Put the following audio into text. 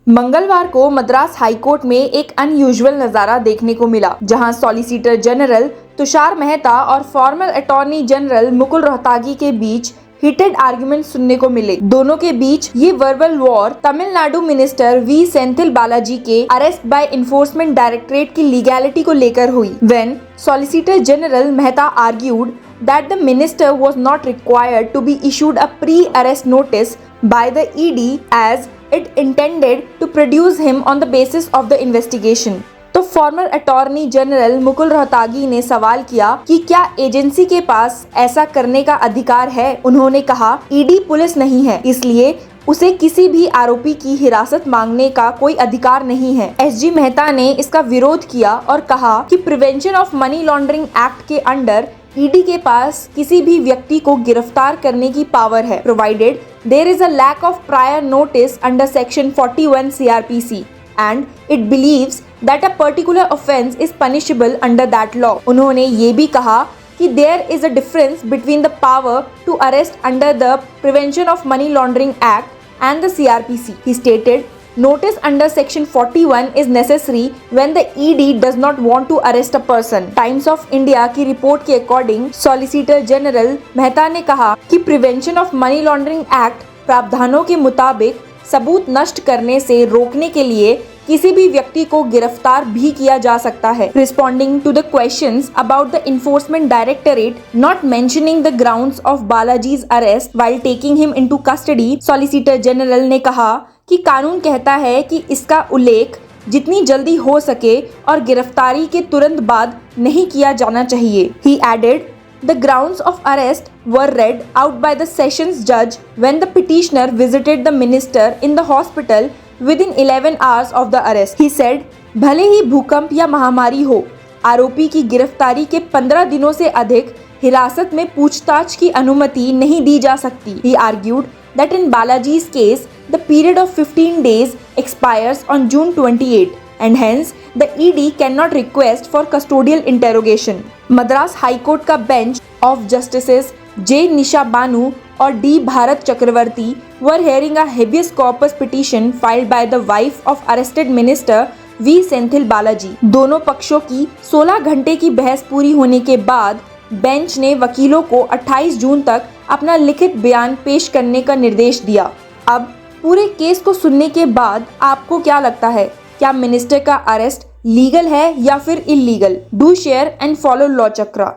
मंगलवार को मद्रास हाईकोर्ट में एक अनयूजुअल नजारा देखने को मिला, जहां सॉलिसिटर जनरल तुषार मेहता और farmer attorney general Mukul Rohatgi के बीच हीटेड आर्गुमेंट सुनने को मिले। दोनों के बीच ये verbal war Tamil Nadu minister V Senthil Balaji के अरेस्ट बाय इन्फोर्समेंट डायरेक्टरेट की लीगैलिटी को लेकर हुई। When solicitor general Mehta argued that the minister was not required to be issued a pre-arrest notice by the ED as it intended to produce him on the basis of the investigation. तो farmer attorney general Mukul Rohatgi ने सवाल किया कि क्या agency के पास ऐसा करने का अधिकार है। उन्होंने कहा, ईडी पुलिस नहीं है, इसलिए उसे किसी भी आरोपी की हिरासत मांगने का कोई अधिकार नहीं है। एसजी मेहता ने इसका विरोध किया और कहा कि prevention of money laundering act के अंडर ईडी के पास किसी भी व्यक्ति को गिरफ्तार करने की पावर है, provided there is a lack of prior notice under section 41 CRPC and it believes that a particular offence is punishable under that law. उन्होंने ये भी कहा कि there is a difference between the power to arrest under the Prevention of Money Laundering Act and the CRPC. He stated, notice under section 41 is necessary when the ED does not want to arrest a person. Times of India की report के according solicitor general Mehta ने कहा कि prevention of money laundering act प्रावधानों के मुताबिक सबूत नष्ट करने से रोकने के लिए किसी भी व्यक्ति को गिरफ्तार भी किया जा सकता है। Responding to the questions about the enforcement directorate not mentioning the grounds of Balaji's arrest while taking him into custody, solicitor general ने कहा कि कानून कहता है कि इसका उल्लेख जितनी जल्दी हो सके और गिरफ्तारी के तुरंत बाद नहीं किया जाना चाहिए। He added, the grounds of arrest were read out by the sessions judge when the petitioner visited the minister in the hospital within 11 hours of the arrest. He said, भले ही भूकंप या महामारी हो, आरोपी की गिरफ्तारी के 15 दिनों से अधिक हिरासत में पूछताछ की अनुमति नहीं दी जा सकती। He argued that in Balaji's case, the period of 15 days expires on June 28 and hence the ED cannot request for custodial interrogation. Madras high court का bench of justices J Nisha Banu और D Bharat Chakravarthy were hearing a habeas corpus petition filed by the wife of arrested minister V Senthil Balaji. दोनों पक्षों की 16 घंटे की बहस पूरी होने के बाद बेंच ने वकीलों को 28 जून तक अपना लिखित बयान पेश करने का निर्देश दिया। अब पूरे केस को सुनने के बाद आपको क्या लगता है, क्या मिनिस्टर का अरेस्ट लीगल है या फिर illegal? Do share and follow law chakra.